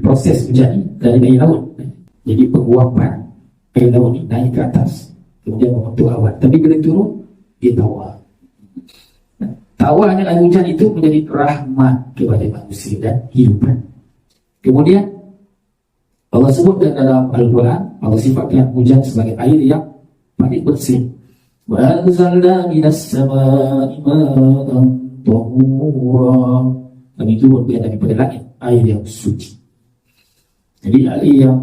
proses hujan ni dari air laut. Jadi penguapan air laut ni naik ke atas, kemudian membentuk awan. Tapi bila turun, dia tawar. Tawarnya air hujan itu menjadi rahmat kepada manusia dan hidupan. Kemudian Allah sebutkan dalam Al-Quran, Allah sifatkan hujan sebagai air yang paling bersih. Wa anzalna minas samaa'i ma'an tahura. Kami turunkan daripada langit air yang suci. Jadi air yang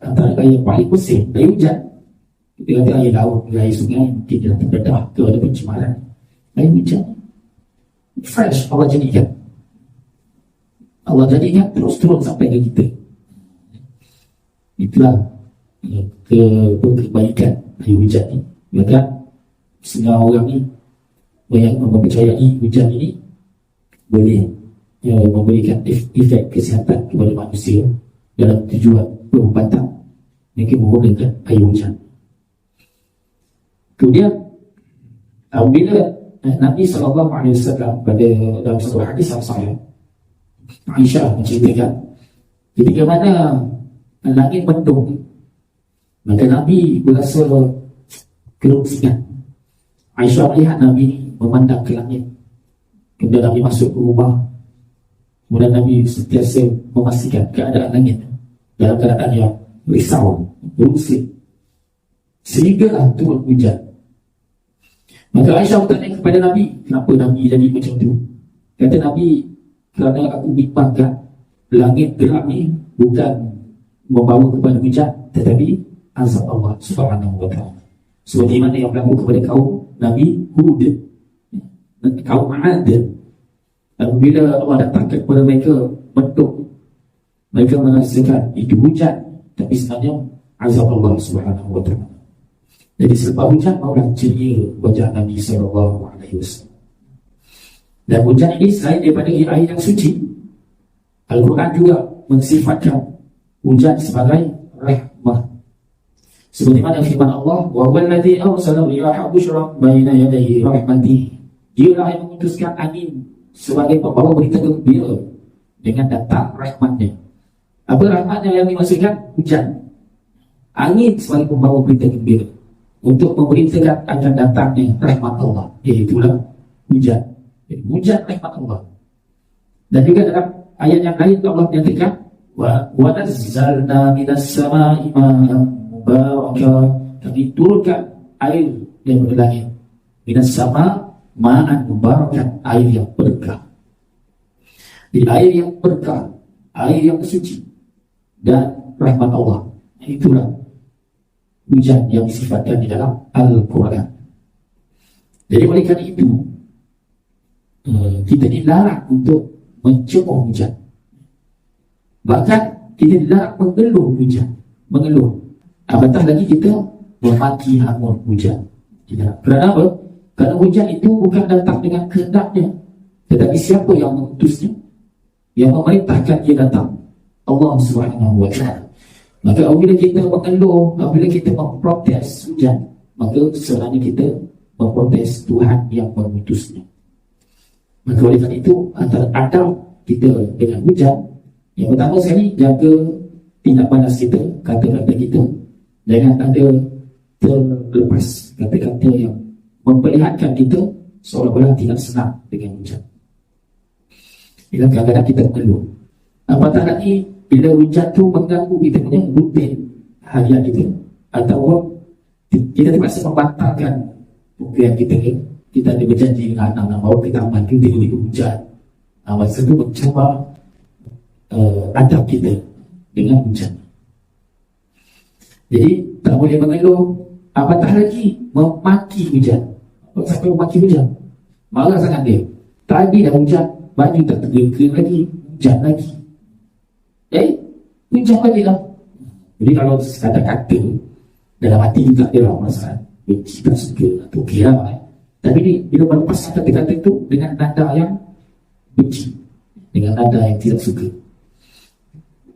antara air yang paling bersih, air hujan. Kita kata air laut, air sungai, mungkin dia terdedah ke ada pencemaran. Air hujan fresh Allah jadikan. Allah jadikan terus turun sampai ke kita. Itulah kebaikan air hujan ni. Maka setengah orang ni yang mempercayai hujan ini boleh memberikan efek kesihatan kepada manusia dalam tujuan perubatan. Mereka menggunakan air hujan. Kemudian bila Nabi SAW pada dalam sebuah hadis yang sahih, Aisyah menceritakan ketika mana langit mendung, maka Nabi berasa kelongsingan. Aisyah melihat Nabi memandang ke langit. Kemudian Nabi masuk ke rumah. Kemudian Nabi sentiasa memastikan keadaan langit dalam keadaan yang risau, berusik, sehinggalah turun hujan. Maka Aisyah bertanya kepada Nabi, kenapa Nabi jadi macam tu? Kata Nabi, kerana aku mimpikan langit gerak ni bukan membawa kepada hujan, tetapi azab Allah Subhanahu wa ta'ala. Seperti mana yang berlaku kepada kaum Nabi Hud, kaum Ad. Apabila Allah datangkan kepada mereka bentuk, mereka merasakan itu hujan, tapi sebenarnya azab Allah Subhanahu wa ta'ala. Jadi selepas hujan barulah ceria wajah Nabi SAW. Dan hujan ini selain daripada air yang suci, Al-Quran juga mensifatkan hujan sebagai rahmah. Seperti mana firman Allah, wa huwal ladzi arsala riyaha busyran baina yadayhi rahmatihi. Dialah yang mengutuskan angin sebagai pembawa berita gembira dengan datang rahmatnya. Apa rahmatnya yang dimaksudkan? Hujan. Angin sebagai pembawa berita gembira untuk memberitakan akan datangnya rahmat Allah, iaitulah hujan. Hujan rahmat Allah. Dan juga dalam ayat yang lain Allah menyatakan wa nazzalna minas samaa'i ma'an mubarakah. Kami turunkan air dari langit. Minas sama' ma'an mubarakah, air yang berkah. Di air yang berkah, air yang suci dan rahmat Allah. Itulah hujan yang disifatkan di dalam Al-Quran. Jadi oleh kerana itu kita dilarang untuk mencemooh hujan. Bahkan kita dilarang mengeluh hujan, mengeluh. Apatah lagi kita memaki hangun hujan. Kerana apa? Kerana hujan itu bukan datang dengan kehendaknya, tetapi siapa yang mengutusnya, yang memerintahkan dia datang? Allah Subhanahu wa ta'ala. Maka apabila kita mengeluh, apabila kita memprotes hujan, maka sebenarnya kita memprotes Tuhan yang mengutusnya. Maka oleh kerana itu, antara adab kita dengan hujan, yang pertama sekali, jaga tindak balas kita, kata-kata kita, jangan ada terlepas kata-kata yang memperlihatkan kita seolah-olah tidak senang dengan hujan. Bila kadang-kadang kita mengeluh, apatah lagi bila hujan tu mengganggu kita punya rutin harian kita, atau kita terpaksa membatalkan program kita. Kita ada berjanji dengan anak-anak bahawa kita aman, kita boleh hujan. Masa itu mencuba adab kita dengan hujan. Jadi tak boleh mengeluh, apatah lagi memaki hujan. Sampai memaki hujan, marah sangat dia. Tadi dah hujan, baju tak kering lagi, hujan lagi. Hujan lagi lah. Jadi kalau kata-kata dalam hati juga dia lah merasa benci, tak suka, atau kira lah. Tapi ni bila melepaskan kata-kata itu dengan nada yang benci, dengan nada yang tidak suka.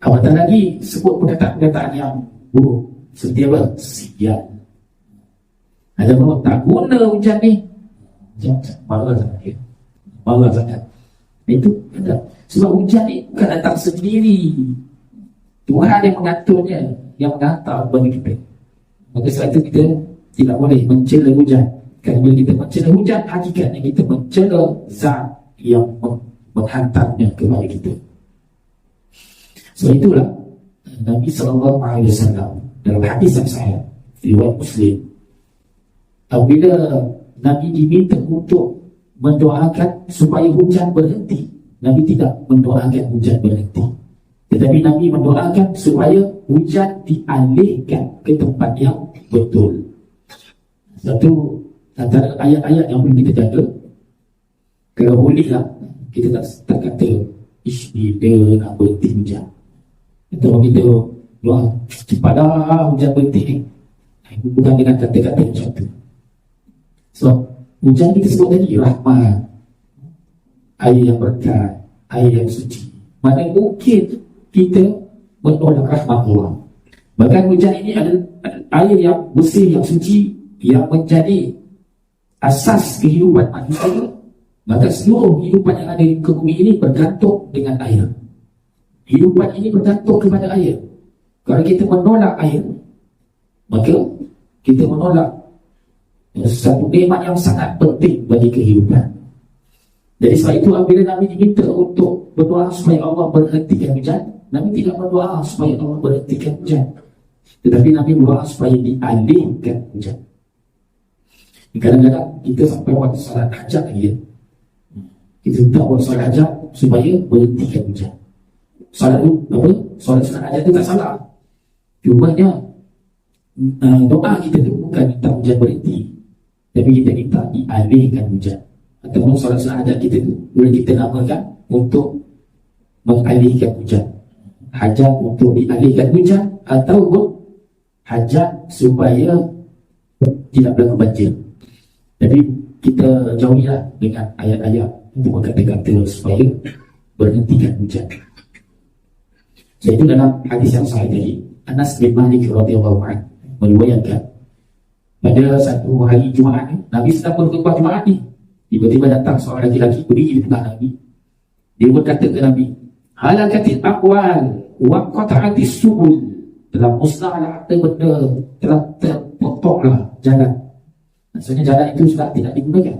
Apatah lagi sebut perkataan-perkataan yang buruk, seperti apa? Sial. Ada bahawa tak guna hujan ni. Marah sangat dia, marah sangat. Itu ada. Sebab hujan ni bukan datang sendiri. Tuhan yang mengaturnya, yang mengantar bagi kita. Maka sebab itu kita tidak boleh mencela hujan. Kerana bila kita mencela hujan, hakikatnya kita mencela zat yang menghantarnya kepada kita. Sebab itulah Nabi SAW dalam hadis yang sahih riwayat Muslim, apabila Nabi diminta untuk mendoakan supaya hujan berhenti, Nabi tidak mendoakan hujan berhenti, tetapi Nabi mendoakan supaya hujan dialihkan ke tempat yang betul. Satu antara ayat-ayat yang perlu kita jaga. Kalau bolehlah kita tak kata bila nak berhenti hujan, atau kita doa cepatlah hujan berhenti ni, bukan dengan kata-kata macam tu. So hujan kita sebut tadi rahmat, air yang berkat, air yang suci. Mana mungkin kita menolak rahmat Allah. Bahkan hujan ini adalah air yang bersih, yang suci, yang menjadi asas kehidupan manusia. Maka seluruh kehidupan yang ada di bumi ini bergantung dengan air. Kehidupan ini bergantung kepada air. Kalau kita menolak air, maka kita menolak satu nikmat yang sangat penting bagi kehidupan. Jadi sebab itu apabila Nabi diminta untuk berdoa supaya Allah berhentikan hujan, Nabi tidak berdoa supaya Allah berhentikan hujan, tetapi Nabi berdoa supaya dialihkan hujan. Kadang-kadang kita sampai waktu salat hajat lagi, kita minta buat salat hajat supaya berhentikan hujan. Salat tu apa? Salat hajat tu tak salah. Cumanya doa kita tu bukan minta hujan berhenti, tapi kita minta dialihkan hujan. Ataupun salat hajat kita tu boleh kita namakan untuk mengalihkan hujan. Hajat untuk dialihkan hujan, ataupun hajat supaya tidak berlaku banjir. Jadi kita jauhilah dengan ayat-ayat untuk kata-kata supaya berhentikan hujan. Jadi itu dalam hadis yang sahih tadi, Anas bin Malik radhiyallahu anhu meriwayatkan pada satu hari Jumaat ni, Nabi sedang berkhutbah Jumaat ni, tiba-tiba datang seorang lelaki berdiri di tengah Nabi. Dia berkata ke Nabi, halakatil aqwal wa qata'atis subul, telah musnahlah harta benda, telah terpotonglah jalan. Maksudnya jalan itu sudah tidak digunakan.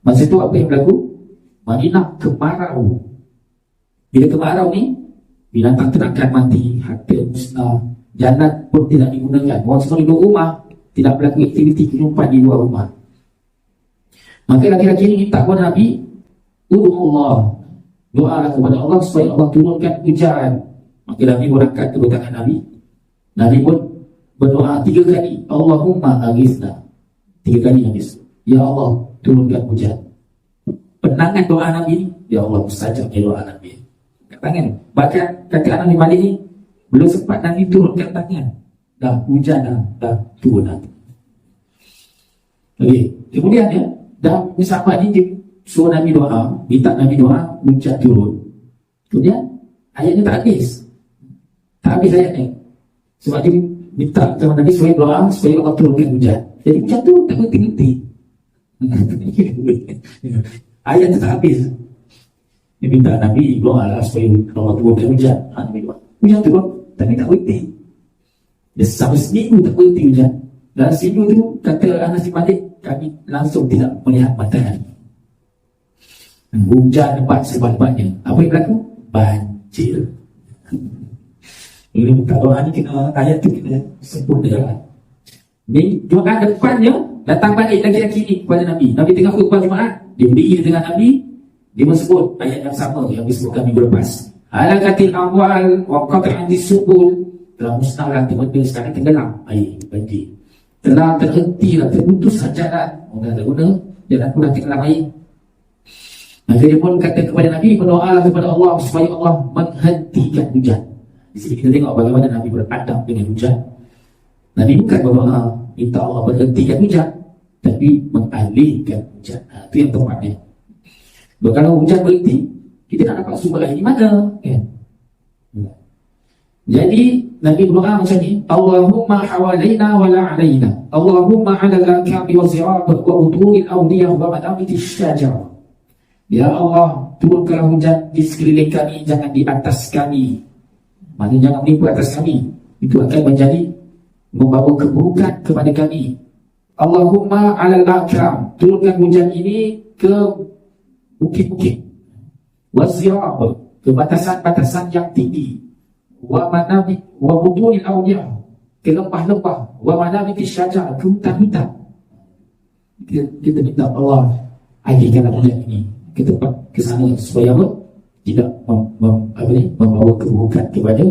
Masa itu apa yang berlaku? Madinah kemarau. Bila kemarau ni, binatang ternakan mati, harta musnah, jalan pun tidak digunakan. Orang semua duduk rumah, tidak berlaku aktiviti kehidupan di luar rumah. Maka laki-laki ini minta kepada Nabi, Allah, doa kepada Allah supaya Allah turunkan hujan. Maka Nabi berangkat ke tangan Nabi. Nabi pun berdoa 3 kali, Allahumma aghithna. 3 kali Nabi, ya Allah turunkan hujan. Penangan doa Nabi, ya Allah mustajab doa Nabi. Tangan. Bahkan kata Nabi Malik ni, belum sempat Nabi turunkan tangan, dah hujan dah turun nanti. Okay. Kemudian ya, dah sahabat ni dia suruh Nabi doa, minta Nabi doa, hujan turun. Kemudian ayatnya tak habis. Tak habis ayatnya. Sebab dia minta kepada Nabi supaya doa supaya Allah turunkan hujan. Jadi hujan tu tak berhenti-henti. Ayat tu tak habis. Dia minta Nabi doa lah supaya Allah turunkan hujan. Nabi doa, hujan turun, tapi tak berhenti. Dia sampai seminggu tak berhenti hujan. Dalam seminggu tu, kata Anas bin Malik, kami langsung tidak melihat matahari. Hujan lebat sebanyak-banyaknya. Apa yang berlaku? Banjir. Bila minta doa ni, kena ayat tu kena sempurna. Ni Jumaat depannya datang balik laki-laki ni kepada Nabi. Nabi tengah khutbah Jumaat, dia berdiri dengan Nabi, dia menyebut ayat yang sama yang disebutkan minggu lepas. Halakatil amwal wa qata'atis subul, telah musnahlah benda sekarang tenggelam air banjir. Telah terhentilah, terputuslah jalan. Orang tak guna, jalan pun dah tenggelam air. Maka dia pun kata kepada Nabi, berdoalah kepada Allah supaya Allah menghentikan hujan. Di sini kita tengok bagaimana Nabi beradab dengan hujan. Nabi bukan berdoa minta Allah berhentikan hujan, tapi mengalihkan hujan. Itu yang tepatnya. Kalau hujan berhenti, kita nak dapat sumber air di mana? Kan? Jadi Nabi berdoa macam ni, Allahumma hawalaina wa la alaina, Allahumma ala al-akabi wa zirab wa udhuril awdiyah wa madamiti syajar. Ya Allah, turunkanlah hujan di sekeliling kami, jangan di atas kami. Maksudnya jangan menimpa atas kami. Itu akan menjadi membawa keburukan kepada kami. Allahumma alal akram, turunkan hujan ini ke bukit-bukit, wazirab, ke batasan-batasan yang tinggi, wa manabit wa budunil awliya, ke lembah-lembah, wa manabit syajar, ke hutan-hutan. Kita minta Allah alihkanlah hujan ini ke tempat ke sana supaya apa? Tidak membawa keburukan kepada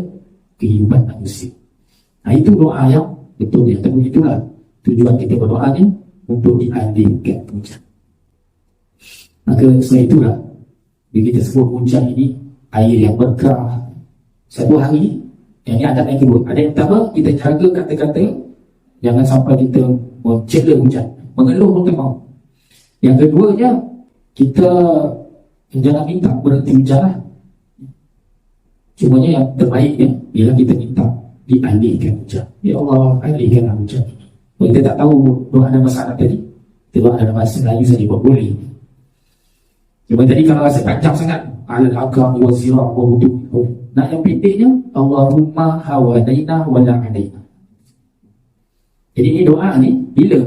kehidupan manusia. Nah, itu doa yang betul ya. Tapi itulah tujuan kita berdoa ni, untuk dialihkan hujan. Maka sebab itulah bila kita sebut hujan ini air yang berkah. Satu hari yang ini adab yang kedua. Ada yang pertama, kita jaga kata-kata, jangan sampai kita mencela hujan, mengeluh pun tak mahu. Yang keduanya, kita jangan minta berhenti hujan lah. Cumanya yang terbaiknya ialah kita minta dialihkan hujan. Ya Allah, alihkanlah hujan. Kalau kita tak tahu doa ada masalah tadi, kita doa dalam bahasa Melayu saja boleh. Cuma tadi kalau rasa panjang sangat, alal akam wa zirah wa wudu. Nak yang pendeknya, Allahumma hawadaina wa la alaina. Jadi ini doa ni bila?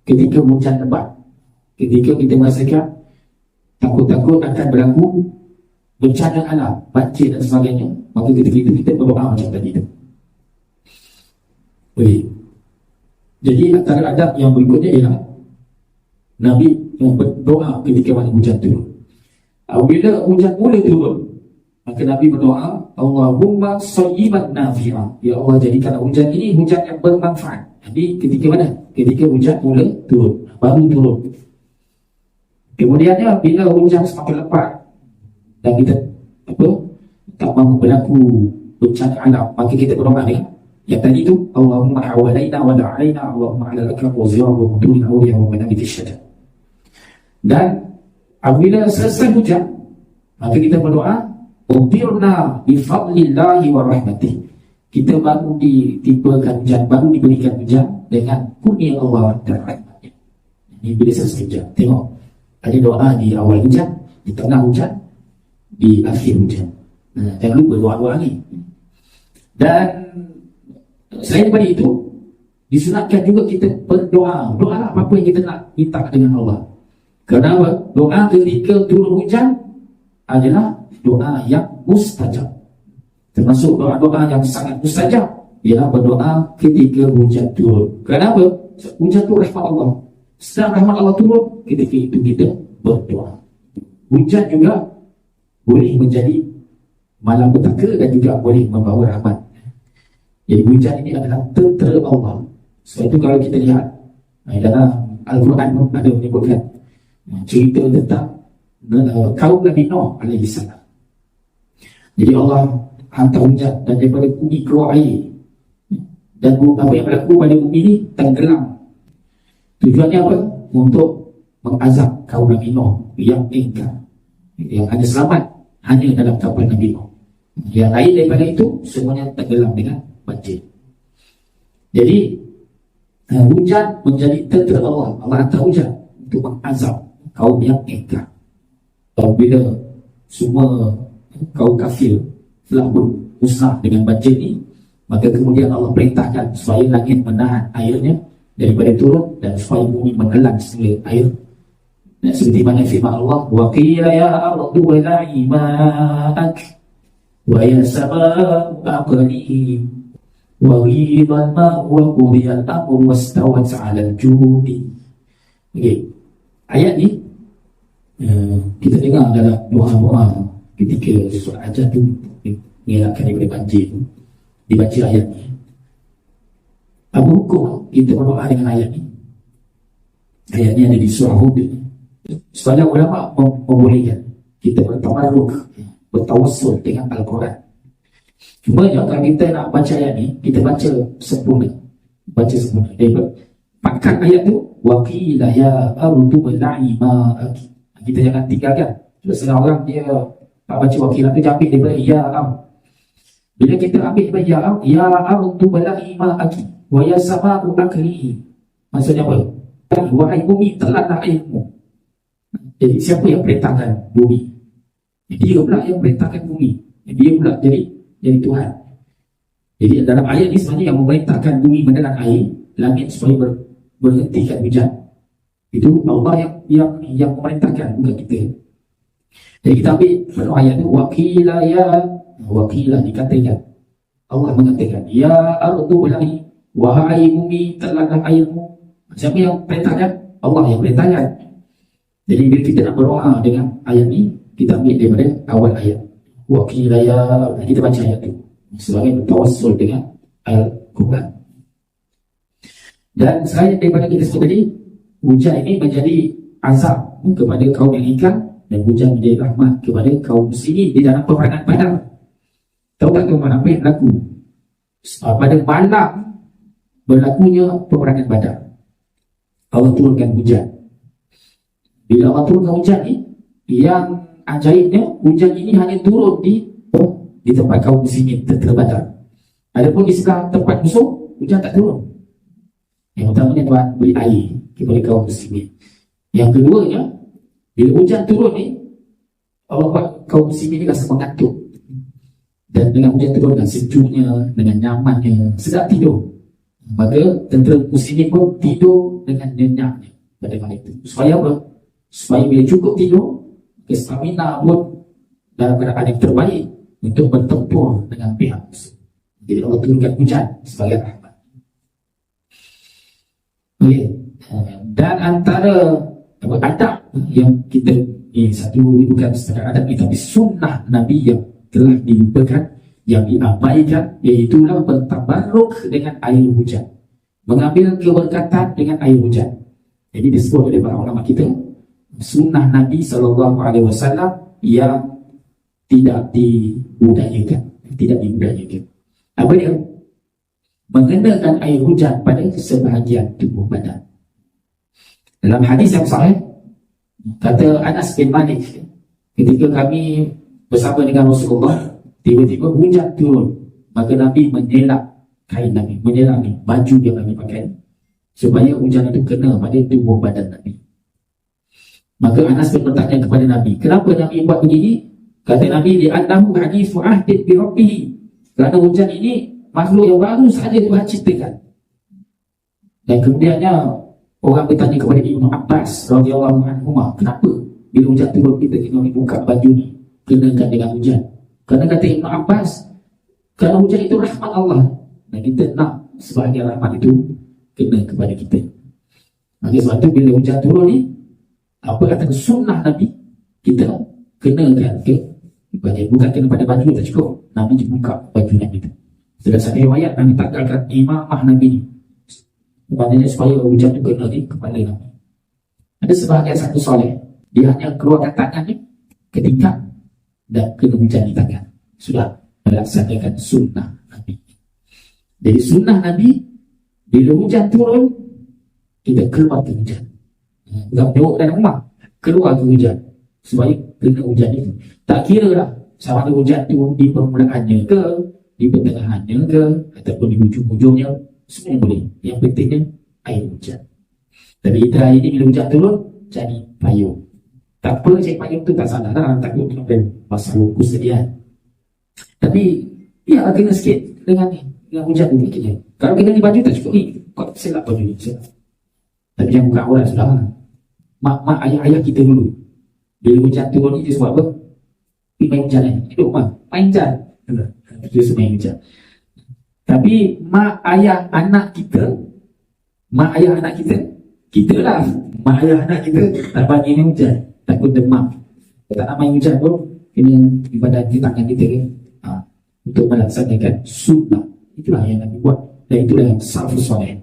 Ketika hujan lebat, ketika kita merasakan takut-takut akan berlaku bencana alam, banjir dan sebagainya, maka ketika itu kita berdoa macam tadi tu. Baik. Jadi antara adab yang berikutnya ialah Nabi yang berdoa ketika mana hujan turun. Apabila hujan mula turun, maka Nabi berdoa, Allahumma sayyiban nafi'ah. Ya Allah, jadikan hujan ini hujan yang bermanfaat. Jadi ketika mana? Ketika hujan mula turun, baru turun. Kemudiannya bila hujan semakin lebat dan kita tak mahu berlaku bencana alam, maka kita berdoa ni yang tadi tu, Allahumma hawalaina wa la alaina, Allahumma ala al-akram wa zirah wa mudun awliya wa manabiti syajar. Dan apabila selesai hujan, maka kita berdoa, umbirna bifadlillahi wa rahmatih. Kita baru ditimpakan hujan, baru diberikan hujan dengan kurnia Allah dan rahmatnya. Ini bila selesai hujan. Tengok, ada doa di awal hujan, di tengah hujan, di akhir hujan. Jangan lupa doa-doa ni. Dan selain daripada itu, disunatkan juga kita berdoa. Doa apa-apa yang kita nak minta dengan Allah. Kenapa? Doa ketika turun hujan adalah doa yang mustajab. Termasuk doa-doa yang sangat mustajab ialah berdoa ketika hujan turun. Kenapa? Hujan itu rahmat Allah. Sedang rahmat Allah turun, ketika itu kita berdoa. Hujan juga boleh menjadi malapetaka dan juga boleh membawa rahmat. Jadi hujan ini adalah tentera Allah. Sebab itu kalau kita lihat dalam Al-Quran ada menyebutkan cerita tentang kaum Nabi Nuh alaihi salam. Jadi Allah hantar hujan dan daripada bumi keluar air, dan apa yang berlaku pada bumi ini tenggelam. Tujuannya apa? Untuk mengazab kaum Nabi Nuh yang ingkar, yang hanya selamat hanya dalam kapal Nabi Nuh. Yang lain daripada itu semuanya tenggelam dengan banjir. Jadi hujan menjadi tentera Allah. Allah hantar hujan untuk mengazab kaum yang ingkar. Bila semua kaum kafir telah musnah dengan banjir ini, maka kemudian Allah perintahkan supaya langit menahan airnya daripada turun dan supaya bumi menelan semula air. Dan seperti mana firman Allah, wa qila ya ardu wala'i ma'ak wa ya sama'u aqlihi wa ghidal ma'u wa qudiyal amru wastawat 'alal judi. Okey. Ayat ni kita dengar dalam doa-doa ketika surah Hajj tu mengelakkan daripada banjir, dibaca ayat ni. Apa hukum kita berdoa dengan ayat ni? Ayat ni ada di surah Hud. Sebagian ulama membolehkan kita bertawarruk, bertawassul dengan Al-Quran. Cuma kalau kita nak baca ayat ni, kita baca sempurna. Baca sempurna. Pangkat ayat tu, wa qila ya ardu bala'i ma'aki. Kita jangan tinggalkan. Setengah orang dia tak baca wa qila tu, dia ambil daripada ya am. Bila kita ambil daripada ya ardu bala'i ma'aki wa ya sama'u aqlihi. Maksudnya apa? Wahai bumi, telanlah airmu. Jadi siapa yang perintahkan bumi? Dia pula yang perintahkan bumi. Dia pula jadi Tuhan. Jadi dalam ayat ini sebenarnya yang memerintahkan bumi menelan air, langit supaya berhentikan hujan. Itu Allah yang memerintahkan, bukan kita. Jadi kita ambil pada ayat itu, wakila dikatakan, Allah mengatakan, ya ardu bala'i, wahai bumi telanlah airmu. Siapa yang perintahkan? Allah yang perintahkan. Jadi bila kita nak berdoa dengan ayat ini, kita ambil daripada awal ayat. Wakila ya, kita baca ayat itu sebagai bertawassul dengan Al-Quran. Dan selain daripada kita sebut tadi, hujan ini menjadi azab kepada kaum yang ingkar, dan hujan menjadi rahmat kepada kaum muslimin di dalam peperangan Badar. Tahu tak tuan apa yang berlaku pada malam berlakunya peperangan Badar? Allah turunkan hujan. Bila Allah turunkan hujan ni, yang ajaibnya hujan ini hanya turun di tempat kaum muslimin tentera Badar. Adapun di sebelah tempat musuh, hujan tak turun. Yang utamanya Tuhan beri air kepada kaum muslimin. Yang keduanya, bila hujan turun ni, Allah buat kaum muslimin ni rasa mengantuk. Dan dengan hujan turun, dengan sejuknya, dengan nyamannya, sedap tidur. Maka tentera muslimin pun tidur dengan nyenyaknya pada malam itu. Supaya apa? Supaya bila cukup tidur, stamina pun dalam keadaan yang terbaik untuk bertempur dengan pihak musuh. Jadi Allah turunkan hujan sebagai rahmat. Okay. Dan antara adab yang kita satu bukan sekadar adab kita, tapi sunnah Nabi yang telah dilupakan, yang diabaikan, iaitu bertabarruk dengan air hujan, mengambil keberkatan dengan air hujan. Jadi disebut oleh para ulama kita sunnah Nabi SAW yang tidak dibudayakan. Apa dia? Mengenakan air hujan pada sebahagian tubuh badan. Dalam hadis yang sahih, kata Anas bin Malik, ketika kami bersama dengan Rasulullah, tiba-tiba hujan turun, maka Nabi menyelak kain Nabi, menyelak baju yang Nabi pakai, supaya hujan itu kena pada tubuh badan Nabi. Maka Anas pun bertanya kepada Nabi, kenapa Nabi buat begini? Kata Nabi, li'annahu hadithu ahdin bi rabbih, kerana hujan ini makhluk yang baru sahaja Tuhan ciptakan. Dan kemudiannya orang bertanya kepada Ibnu Abbas radhiyallahu anhu, kenapa bila hujan turun kita kena buka baju ni, kenakan dengan hujan? Kerana kata Ibnu Abbas, kerana hujan itu rahmat Allah, dan kita nak sebahagian rahmat itu kena kepada kita. Maka sebab itu bila hujan turun ni, apa kata sunnah Nabi, kita kenakan kepada, bukan kena pada baju tak cukup, Nabi buka baju Nabi itu. Dalam satu riwayat Nabi tanggalkan imamah Nabi ni, maknanya supaya hujan itu kena di kepala Nabi. Ada sebahagian satu soleh, dia hanya keluarkan tangan ni ketika dan kena hujan di tangan, sudah melaksanakan sunnah Nabi. Jadi sunnah Nabi, bila hujan turun, kita keluar ke hujan, bukan duduk dalam rumah, keluar ke hujan supaya kena hujan itu. Tak kira lah sama ada hujan tu di permulaannya ke, di pertengahannya ke, ataupun di hujung-hujungnya, semua boleh. Yang pentingnya air hujan. Tapi kita hari ini bila hujan turun, jadi payung. Tak apa, cari payung tu tak salah lah, takut sampai pasal kesedihan. Tapi ya kena sikit dengan ni, dengan hujan tu fikirnya. Kalau kena di baju tak cukup ni, kau selap baju ni, selap. Tapi jangan buka aurat sudah lah. Mak ayah-ayah kita dulu, bila hujan turun ni dia sebab apa? Pergi main hujan ni, hidup mak, main hujan. Dia suruh main hujan. Tapi mak ayah anak kita, kita lah, mak ayah anak kita tak bagi main hujan, takut demam. Tak nak main hujan pun kena ibadah di tangan kita kan, untuk melaksanakan sunnah. Itulah yang Nabi buat, dan itulah yang salafus soleh